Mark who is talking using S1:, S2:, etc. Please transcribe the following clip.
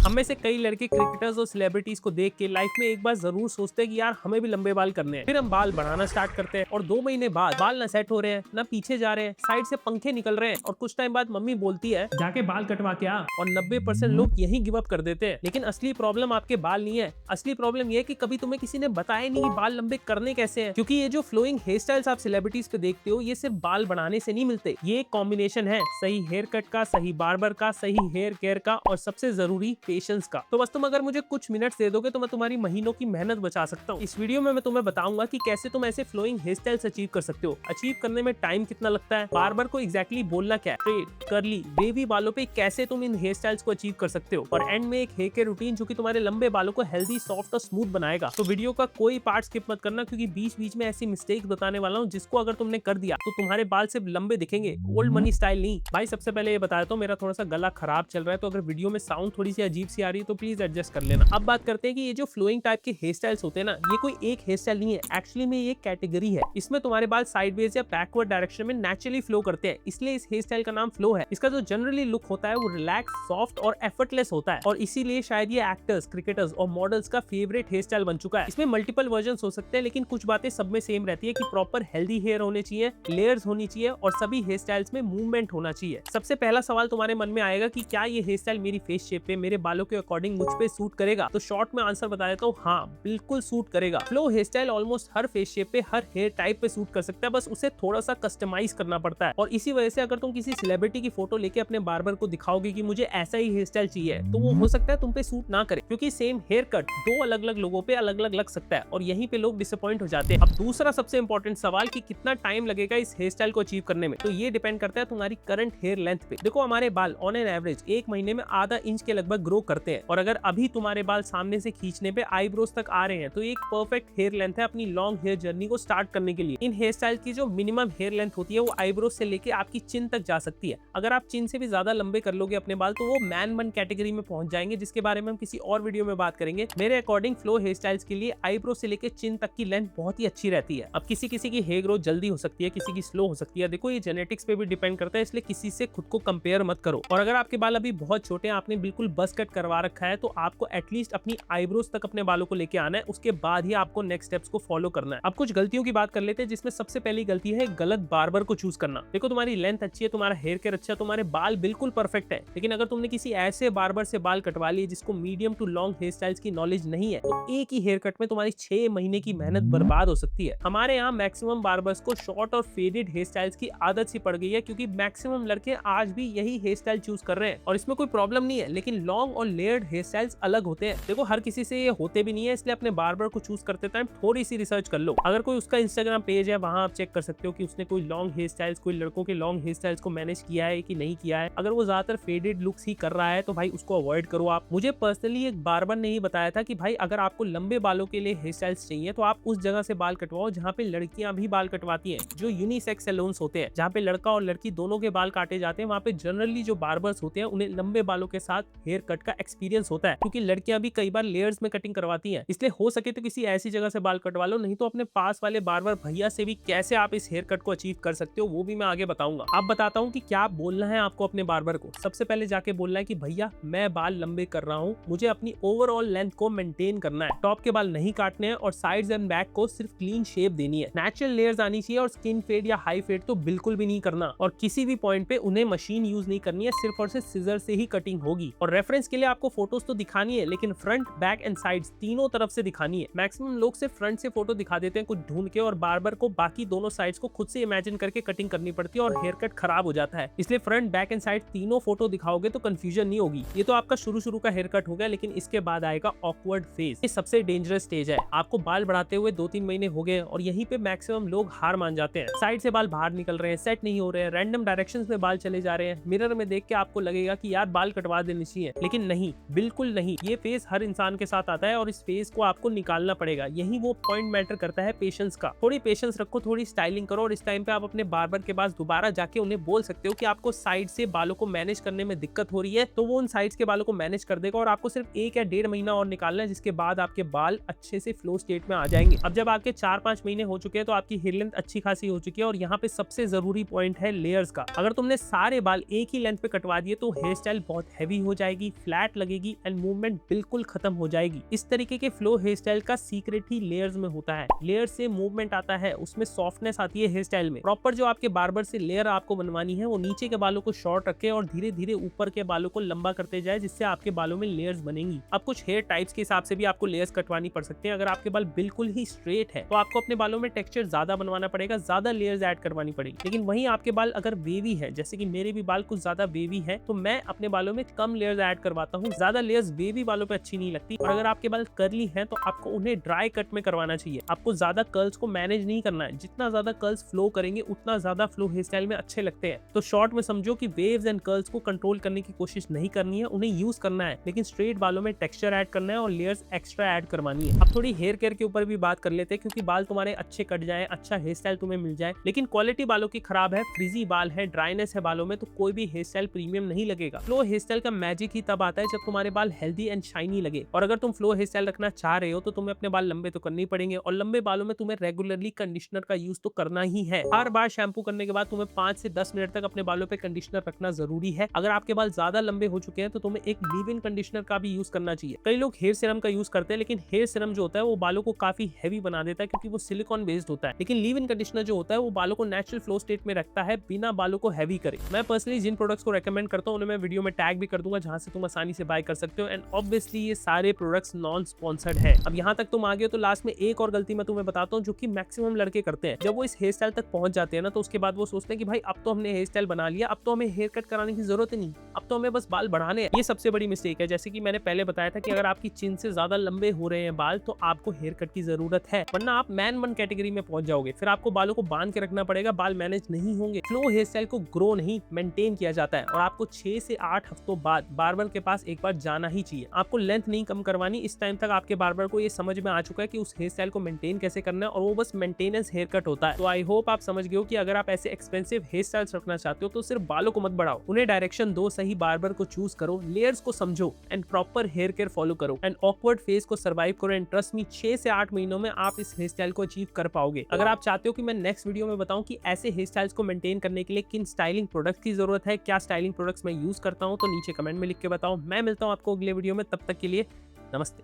S1: हम में से कई लड़के क्रिकेटर्स और सेलिब्रिटीज को देख के लाइफ में एक बार जरूर सोचते हैं कि यार हमें भी लंबे बाल करने हैं। फिर हम बाल बढ़ाना स्टार्ट करते हैं और 2 महीने बाद बाल ना सेट हो रहे हैं, ना पीछे जा रहे हैं, साइड से पंखे निकल रहे हैं और कुछ टाइम बाद मम्मी बोलती है जाके बाल कटवा के आ। और 90% लोग यही गिव अप कर देते हैं। लेकिन असली प्रॉब्लम आपके बाल नहीं है, असली प्रॉब्लम ये है कि कभी तुम्हें किसी ने बताया नहीं कि बाल लंबे करने कैसे हैं। क्योंकि ये जो फ्लोइंग हेयर स्टाइल्स आप सेलिब्रिटीज पे देखते हो, ये सिर्फ बाल बढ़ाने से नहीं मिलते। ये एक कॉम्बिनेशन है सही हेयर कट का, सही बार्बर का, सही हेयर केयर का और सबसे जरूरी पेशेंस का। तो बस तुम अगर मुझे कुछ मिनट दे दोगे तो मैं तुम्हारी महीनों की मेहनत बचा सकता हूँ। इस वीडियो में मैं तुम्हें बताऊंगा कि कैसे तुम ऐसे फ्लोइंग हेयर स्टाइल्स अचीव कर सकते हो। अचीव करने में टाइम कितना लगता है, बार्बर को एग्जैक्टली बोलना क्या है, स्ट्रेट, कर्ली, वेवी बालों पे कैसे तुम इन हेयर स्टाइल्स को अचीव कर सकते हो, और एंड में एक हेयर केयर रूटीन जो कि तुम्हारे लंबे बालों को हेल्दी, सॉफ्ट और स्मूथ बनाएगा। तो वीडियो का कोई पार्ट स्किप मत करना, क्योंकि बीच बीच में ऐसी मिस्टेक बताने वाला हूँ जिसको अगर तुमने कर दिया तो तुम्हारे बाल सिर्फ लंबे दिखेंगे, ओल्ड मनी स्टाइल नहीं। भाई सबसे पहले ये बताया तो मेरा थोड़ा सा गला खराब चल रहा है, तो अगर वीडियो में साउंड थोड़ी सी अजीब सी आ रही है तो प्लीज एडजस्ट कर लेना। अब बात करते हैं कि ये जो फ्लोइंग टाइप के हेयर स्टाइल्स होते हैं ना, ये कोई एक हेयर स्टाइल नहीं है, एक्चुअली में ये कैटेगरी है। इसमें तुम्हारे बाल साइडवेज या बैकवर्ड डायरेक्शन में नेचुरली फ्लो करते हैं, इसलिए इस हेयर स्टाइल का नाम फ्लो है। इसका जो जनरली लुक होता है वो रिलैक्स, सॉफ्ट और एफर्टलेस होता है, और इसीलिए शायद ये एक्टर्स, क्रिकेटर्स और मॉडल्स का फेवरेट हेयर स्टाइल बन चुका है। इसमें मल्टीपल वर्जन हो सकते हैं, लेकिन कुछ बातें सब में सेम रहती है कि प्रॉपर हेल्दी हेयर होने चाहिए, लेयर्स होनी चाहिए और सभी हेयर स्टाइल्स में मूवमेंट होना चाहिए। सबसे पहला सवाल तुम्हारे मन में आएगा कि क्या ये हेयर स्टाइल मेरी फेस शेप पे, मेरे बालों के अकॉर्डिंग मुझ पे सूट करेगा? तो शॉर्ट में आंसर बता देता हूँ, हाँ बिल्कुल सूट करेगा। फ्लो हेयर स्टाइल ऑलमोस्ट हर फेस शेप पे, हर हेयर टाइप पे सूट कर सकता है, बस उसे थोड़ा सा कस्टमाइज करना पड़ता है। और इसी वजह से अगर तुम किसी सेलिब्रिटी की फोटो लेके अपने बार्बर को दिखाओगे कि मुझे ऐसा ही हेयर स्टाइल चाहिए, तो वो हो सकता है तुम पे सूट ना करे, क्योंकि सेम हेयर कट दो अलग अलग लोगों पे अलग अलग लग सकता है, और यहीं पे लोग डिसअपॉइंट हो जाते हैं। अब दूसरा सबसे इंपॉर्टेंट सवाल कि कितना टाइम लगेगा इस हेयर स्टाइल को अचीव करने में, तो ये डिपेंड करता है तुम्हारी करंट हेयर लेंथ पे। देखो हमारे बाल ऑन एन एवरेज 1 महीने में आधा इंच के लगभग ग्रो करते हैं, और अगर अभी तुम्हारे बाल सामने से खींचने पे आईब्रोज तक आ रहे हैं तो एक परफेक्ट हेयर लेंथ है अपनी लॉन्ग हेयर जर्नी को स्टार्ट करने के लिए। इन हेयर स्टाइल की जो मिनिमम हेयर लेंथ होती है वो आईब्रोज से लेके आपकी चिन तक जा सकती है। अगर आप चिन से भी ज्यादा लंबे कर लोगे अपने बाल तो वो मैन बन कैटेगरी में पहुंच जाएंगे, जिसके बारे में हम किसी और वीडियो में बात करेंगे। मेरे अकॉर्डिंग फ्लो हेयर स्टाइल्स के लिए आईब्रो से लेके चिन तक की लेंथ बहुत ही अच्छी रहती है। अब किसी किसी की हेयर ग्रोथ जल्दी हो सकती है, किसी की स्लो हो सकती है। देखो ये जेनेटिक्स पे भी डिपेंड करता है, इसलिए किसी से खुद को कंपेयर मत करो। और अगर आपके बाल अभी बहुत छोटे हैं, आपने बिल्कुल बस कट करवा रखा है, तो आपको एटलीस्ट अपनी आईब्रोज तक अपने बालों को लेके आना है, उसके बाद ही आपको नेक्स्ट स्टेप्स को फॉलो करना है। अब कुछ गलतियों की बात कर लेते हैं, जिसमें सबसे पहली गलती है गलत बार्बर को चूज करना। देखो तुम्हारी लेंथ अच्छी है, तुम्हारा हेयर केयर अच्छा है, तुम्हारे बाल बिल्कुल परफेक्ट है, लेकिन अगर तुमने किसी ऐसे बार्बर से बाल कटवा लिए जिसको medium to long hair styles की नॉलेज नहीं है, तो एक ही हेयर कट में तुम्हारी 6 महीने की मेहनत बर्बाद हो सकती है। हमारे यहाँ मैक्सिमम बार्बर्स को शॉर्ट और फेडेड हेयर स्टाइल्स की आदत सी पड़ गई है, क्योंकि मैक्सिमम लड़के आज भी यही हेयर स्टाइल चूज कर रहे हैं, और इसमें कोई प्रॉब्लम नहीं है, लेकिन लॉन्ग और लेयर्ड हेयर स्टाइल्स अलग होते हैं। देखो हर किसी से ये होते भी नहीं है, इसलिए अपने बार्बर को चूज करते टाइम थोड़ी सी रिसर्च कर लो। अगर कोई उसका इंस्टाग्राम पेज है, वहां आप चेक कर सकते हो कि उसने कोई लॉन्ग हेयर स्टाइल्स, कोई लड़कों के लॉन्ग हेयर स्टाइल्स को मैनेज किया है कि नहीं किया है। अगर वो ज्यादातर फेडेड लुक्स ही कर रहा है तो भाई उसको अवॉइड करो आप। मुझे पर्सनली एक बार्बर ने ही बताया था कि भाई अगर आपको लंबे बालों के लिए हेयर स्टाइल्स चाहिए तो आप उस जगह से बाल कटवाओ जहाँ पे लड़कियां भी बाल कटवाती हैं, जो यूनिसेक्स सैलून्स होते हैं, जहाँ पे लड़का और लड़की दोनों के बाल काटे जाते हैं। वहाँ पे जनरली जो बार्बर्स होते हैं उन्हें लंबे बालों के साथ हेयर कट का एक्सपीरियंस होता है, क्योंकि लड़कियां भी कई बार लेयर्स में कटिंग करवाती हैं। इसलिए हो सके तो किसी ऐसी जगह से बाल कटवा लो, नहीं तो अपने पास वाले बार्बर भैया से भी कैसे आप इस हेयर कट को अचीव कर सकते हो वो भी मैं आगे बताऊंगा। अब बताता हूँ कि क्या बोलना है आपको अपने बार्बर को। सबसे पहले जाके बोलना है कि भैया मैं बाल लंबे कर रहा हूँ, मुझे अपनी ओवरऑल लेंथ को मेंटेन करना है, टॉप के बाल नहीं काटने हैं और साइड्स एंड बैक को सिर्फ क्लीन शेप देनी है, नेचुरल लेयर्स आनी चाहिए, और स्किन फेड या हाई फेड तो बिल्कुल भी नहीं करना, और किसी भी पॉइंट पे उन्हें मशीन यूज नहीं करनी है, सिर्फ और सिर्फ सीजर से ही कटिंग होगी। और रेफरेंस के लिए आपको फोटोज तो दिखानी है, लेकिन फ्रंट, बैक एंड साइड्स तीनों तरफ से दिखानी है। मैक्सिमम लोग सिर्फ फ्रंट से फोटो दिखा देते हैं कुछ ढूंढ के, और बार्बर को बाकी दोनों साइड्स को खुद से इमेजिन करके कटिंग करनी पड़ती है और हेयर कट खराब हो जाता है। इसलिए फ्रंट, बैक एंड साइड तीनों फोटो दिखाओगे तो कंफ्यूजन नहीं होगी। ये तो आपका शुरू का हेयर कट हो गया, लेकिन इसके बाद आएगा ऑकवर्ड फेज। ये सबसे डेंजरस स्टेज है। आपको बाल बढ़ाते हुए 2-3 महीने हो गए और यहीं पे मैक्सिमम लोग हार मान जाते हैं। साइड से बाल बाहर निकल रहे हैं, सेट नहीं हो रहे हैं, रैंडम डायरेक्शंस में बाल चले जा रहे हैं। मिरर में देख के आपको लगेगा कि यार बाल कटवा देने चाहिए, लेकिन नहीं, बिल्कुल नहीं। ये फेज हर इंसान के साथ आता है और इस फेज को आपको निकालना पड़ेगा। यही वो पॉइंट मैटर करता है पेशेंस का। थोड़ी पेशेंस रखो, थोड़ी स्टाइलिंग करो, और इस टाइम पे आप अपने बार्बर के पास दोबारा जाके उन्हें बोल सकते हो कि आपको साइड से बालों को मैनेज करने में दिक्कत हो रही है, तो वो उन साइड्स के बालों को मैनेज कर देगा, और आपको सिर्फ 1 या 1.5 महीना और निकालना है, जिसके बाद आपके बाल अच्छे से फ्लो स्टेट में आ जाएंगे। अब जब आपके 4-5 महीने हो चुके हैं तो आपकी हेयर लेंथ अच्छी खासी हो चुकी है, और यहाँ पे सबसे जरूरी पॉइंट है लेयर्स का। अगर तुमने सारे बाल एक ही लेंथ पे कटवा दिए तो हेयर स्टाइल बहुत हैवी हो जाएगी, फ्लैट लगेगी एंड मूवमेंट बिल्कुल खत्म हो जाएगी। इस तरीके के फ्लो हेयर स्टाइल का सीक्रेट ही लेयर्स में होता है। लेयर से मूवमेंट आता है, उसमें सॉफ्टनेस आती है हेयर स्टाइल में। प्रॉपर जो आपके बार्बर से लेयर आपको बनवानी है वो नीचे के बालों को शॉर्ट रखे और धीरे धीरे ऊपर के बालों को लंबा करते जाए, जिससे आपके बालों में लेयर्स बनेंगी। अब कुछ हेयर टाइप्स के हिसाब से भी आपको लेयर्स कटवानी पड़ सकते हैं। अगर आपके बाल बिल्कुल ही स्ट्रेट है तो आपको अपने बालों में टेक्सचर ज्यादा बनवाना पड़ेगा, ज्यादा लेयर्स ऐड करवानी पड़ेगी। लेकिन वहीं आपके बाल अगर वेवी है, जैसे कि मेरे भी बाल कुछ ज्यादा वेवी है, तो मैं अपने बालों में कम लेयर्स ऐड करवाता हूँ। ज्यादा लेयर्स वेवी बालों पे अच्छी नहीं लगती। और अगर आपके बाल कर्ली हैं तो आपको उन्हें ड्राई कट में करवाना चाहिए। आपको ज्यादा कर्ल्स को मैनेज नहीं करना है। जितना ज्यादा कर्ल्स फ्लो करेंगे उतना ज्यादा फ्लो हेयर स्टाइल में अच्छे लगते हैं। तो शॉर्ट में समझो कि वेव्स एंड कर्ल्स को कंट्रोल करने की कोशिश नहीं करनी है, उन्हें यूज करना है, लेकिन स्ट्रेट बालों में टेक्सचर ऐड करना है और लेयर्स एक्स्ट्रा ऐड करवानी है। अब थोड़ी हेयर केयर के ऊपर भी बात कर लेते हैं, क्योंकि बाल तुम्हारे अच्छे कट जाए, अच्छा हेयर स्टाइल तुम्हें मिल जाए, लेकिन क्वालिटी बालों की खराब है, फ्रीजी बाल है, ड्राइनेस है बालों में, तो कोई भी हेयर स्टाइल प्रीमियम नहीं लगेगा। फ्लो हेयर स्टाइल का मैजिक ही तब आता है जब तुम्हारे बाल हेल्दी एंड शाइनी लगे। और अगर तुम फ्लो हेयर स्टाइल रखना चाह रहे हो तो तुम्हें अपने बाल लंबे तो करने ही पड़ेंगे, और लंबे बालों में तुम्हें रेगुलरली कंडीशनर का यूज तो करना ही है। हर बार शैम्पू करने के बाद तुम्हें 5 से 10 मिनट तक अपने बालों पे कंडीशनर रखना जरूरी है। अगर आपके बाल ज्यादा लंबे हो चुके हैं तो तुम्हें एक लीव इन कंडीशनर का भी यूज करना चाहिए। कई लोग हेयर सीरम का यूज करते हैं, लेकिन हेयर सीरम जो होता है वो बालों को काफी हैवी बना देता है, क्योंकि वो सिलिकॉन बेस्ड होता है। लेकिन लीव इन कंडीशनर जो होता है वो बालों को नेचुरल फ्लो स्टेट में रखता है, बिना बालों को हैवी करे। मैं पर्सनली जिन प्रोडक्ट्स को रेकमेंड करता हूँ उन्हें मैं वीडियो में टैग भी कर दूंगा, जहां से तुम आसानी से बाय कर सकते हो। एंड ऑब्वियसली ये सारे प्रोडक्ट्स नॉन स्पॉन्सर्ड है। अब यहाँ तक तुम आ गए हो तो लास्ट में एक और गलती मैं तुम्हें बताता हूँ, जो कि मैक्सिमम लड़के करते हैं। जब वो इस हेयर स्टाइल तक पहुंच जाते हैं ना, तो उसके बाद वो सोचते हैं कि भाई अब तो हमने हेयर स्टाइल बना लिया, अब तो हमें हेयर कट कराने की जरूरत ही नहीं, अब तो हमें बस बाल बढ़ाने हैं। ये सबसे बड़ी मिस्टेक है। जैसे कि मैंने पहले बताया था कि अगर आपकी चिन से ज्यादा लंबे हो रहे हैं बाल तो आपको हेयर कट की जरूरत है, वरना आप मैन वन कैटेगरी में पहुंच जाओगे। फिर आपको बालों को बांध के रखना पड़ेगा, बाल मैनेज नहीं होंगे। फ्लो हेयर स्टाइल को ग्रो नहीं मेंटेन किया जाता है, और आपको 6 से 8 हफ्तों बाद बार्बर के पास एक बार जाना ही चाहिए। आपको लेंथ नहीं कम करवानी। इस टाइम तक आपके बार्बर को ये समझ में आ चुका है कि उस हेयर स्टाइल को मेंटेन कैसे करना है, और वो बस मेंटेनेंस हेयर कट होता है। तो आई होप आप समझ गए हो कि अगर आप ऐसे एक्सपेंसिव हेयर स्टाइल्स रखना चाहते हो तो सिर्फ बालों को मत बढ़ाओ, उन्हें डायरेक्शन दो, सही बार्बर को चूज करो, लेयर्स को समझो and proper hair care follow करो, एंड ऑकवर्ड फेज को सर्वाइव करो। एंड ट्रस्ट मी, 6 से 8 महीनों में आप इस हेयर स्टाइल को अचीव कर पाओगे। अगर आप चाहते हो कि मैं नेक्स्ट वीडियो में बताऊं कि ऐसे हेयर स्टाइल्स को मेंटेन करने के लिए किन स्टाइलिंग प्रोडक्ट्स की जरूरत है, क्या स्टाइलिंग प्रोडक्ट्स मैं यूज करता हूं, तो नीचे कमेंट में लिख के बताओ। मैं मिलता हूं आपको अगले वीडियो में, तब तक के लिए नमस्ते।